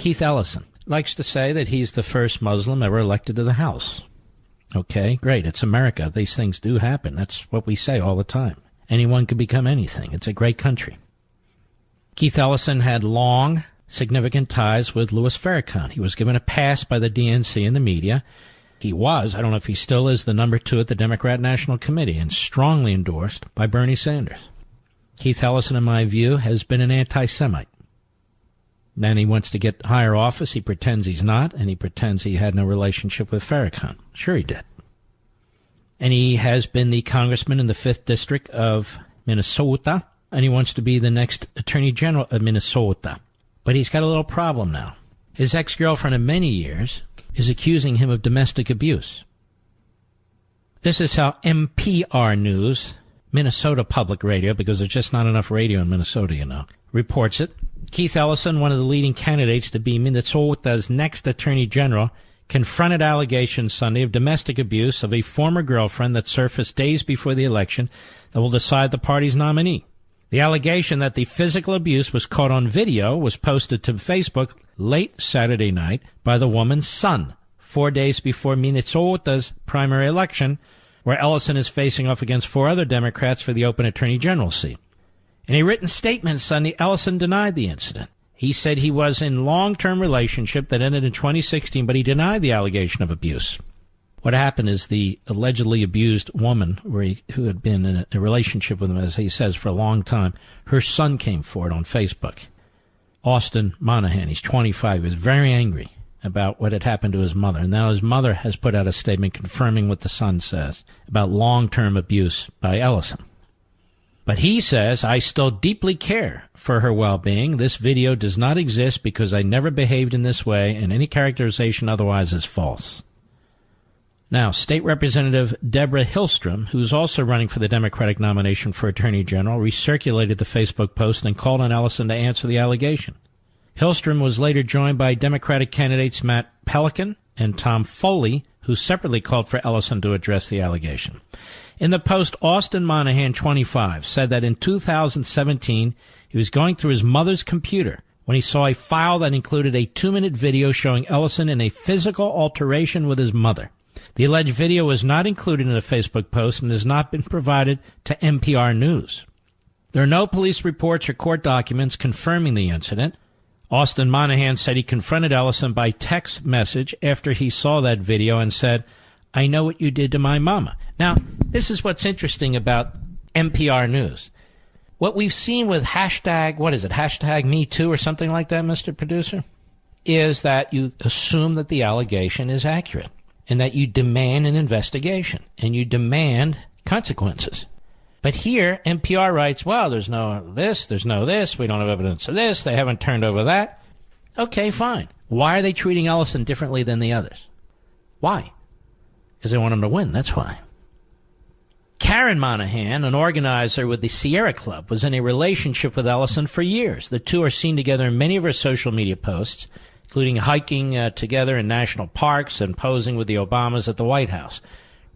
Keith Ellison likes to say that he's the first Muslim ever elected to the House. Okay, great. It's America. These things do happen. That's what we say all the time. Anyone can become anything. It's a great country. Keith Ellison had long, significant ties with Louis Farrakhan. He was given a pass by the DNC and the media. He was, I don't know if he still is, the number 2 at the Democrat National Committee and strongly endorsed by Bernie Sanders. Keith Ellison, in my view, has been an anti-Semite. Then he wants to get higher office. He pretends he's not, and he pretends he had no relationship with Farrakhan. Sure he did. And he has been the congressman in the 5th District of Minnesota, and he wants to be the next Attorney General of Minnesota. But he's got a little problem now. His ex-girlfriend of many years is accusing him of domestic abuse. This is how NPR News, Minnesota Public Radio, because there's just not enough radio in Minnesota, you know, reports it. Keith Ellison, one of the leading candidates to be Minnesota's next Attorney General, confronted allegations Sunday of domestic abuse of a former girlfriend that surfaced days before the election that will decide the party's nominee. The allegation that the physical abuse was caught on video was posted to Facebook late Saturday night by the woman's son, 4 days before Minnesota's primary election, where Ellison is facing off against 4 other Democrats for the open Attorney General seat. In a written statement Sunday, Ellison denied the incident. He said he was in a long-term relationship that ended in 2016, but he denied the allegation of abuse. What happened is the allegedly abused woman, who had been in a relationship with him, as he says, for a long time, her son came forward on Facebook. Austin Monahan, he's 25, he was very angry about what had happened to his mother. And now his mother has put out a statement confirming what the son says about long-term abuse by Ellison. But he says, I still deeply care for her well-being. This video does not exist because I never behaved in this way, and any characterization otherwise is false. Now, State Representative Deborah Hillstrom, who's also running for the Democratic nomination for Attorney General, recirculated the Facebook post and called on Ellison to answer the allegation. Hillstrom was later joined by Democratic candidates Matt Pelican and Tom Foley, who separately called for Ellison to address the allegation. In the post, Austin Monahan, 25, said that in 2017, he was going through his mother's computer when he saw a file that included a 2-minute video showing Ellison in a physical alteration with his mother. The alleged video was not included in the Facebook post and has not been provided to NPR News. There are no police reports or court documents confirming the incident. Austin Monahan said he confronted Ellison by text message after he saw that video and said, I know what you did to my mama. Now, this is what's interesting about NPR News. What we've seen with hashtag Me Too or something like that, Mr. Producer, is that you assume that the allegation is accurate and that you demand an investigation and you demand consequences. But here, NPR writes, well, there's no this, we don't have evidence of this, they haven't turned over that. Okay, fine. Why are they treating Ellison differently than the others? Why? Because they want him to win, that's why. Karen Monahan, an organizer with the Sierra Club, was in a relationship with Ellison for years. The two are seen together in many of her social media posts, including hiking together in national parks and posing with the Obamas at the White House.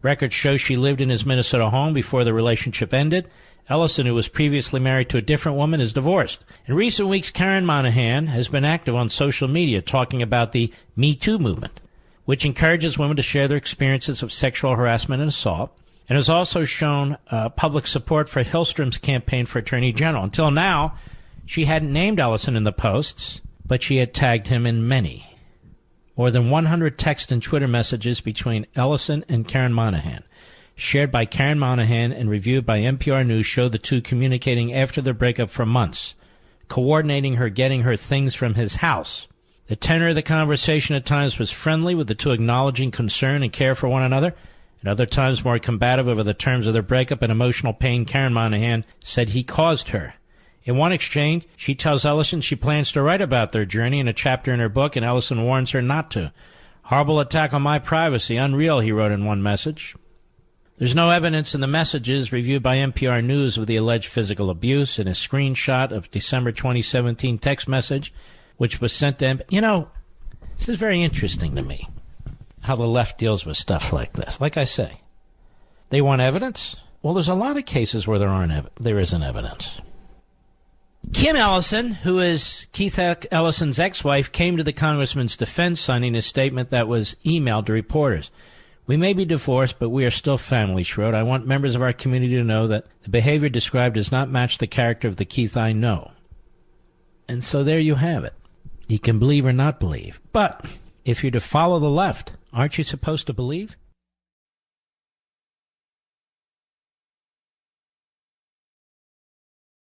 Records show she lived in his Minnesota home before the relationship ended. Ellison, who was previously married to a different woman, is divorced. In recent weeks, Karen Monahan has been active on social media talking about the Me Too movement, which encourages women to share their experiences of sexual harassment and assault, and has also shown public support for Hillstrom's campaign for Attorney General. Until now, she hadn't named Ellison in the posts, but she had tagged him in many. More than 100 text and Twitter messages between Ellison and Karen Monahan, shared by Karen Monahan and reviewed by NPR News, show the two communicating after their breakup for months, coordinating her getting her things from his house. The tenor of the conversation at times was friendly, with the two acknowledging concern and care for one another, at other times more combative over the terms of their breakup and emotional pain Karen Monahan said he caused her. In one exchange, she tells Ellison she plans to write about their journey in a chapter in her book, and Ellison warns her not to. Horrible attack on my privacy, unreal, he wrote in one message. There's no evidence in the messages reviewed by NPR News of the alleged physical abuse. In a screenshot of December 2017 text message, which was sent to him. You know, this is very interesting to me, how the left deals with stuff like this. Like I say, they want evidence. Well, there's a lot of cases where there isn't evidence. Kim Ellison, who is Keith Ellison's ex-wife, came to the congressman's defense, signing a statement that was emailed to reporters. We may be divorced, but we are still family, she wrote. I want members of our community to know that the behavior described does not match the character of the Keith I know. And so there you have it. You can believe or not believe. But if you're to follow the left, aren't you supposed to believe?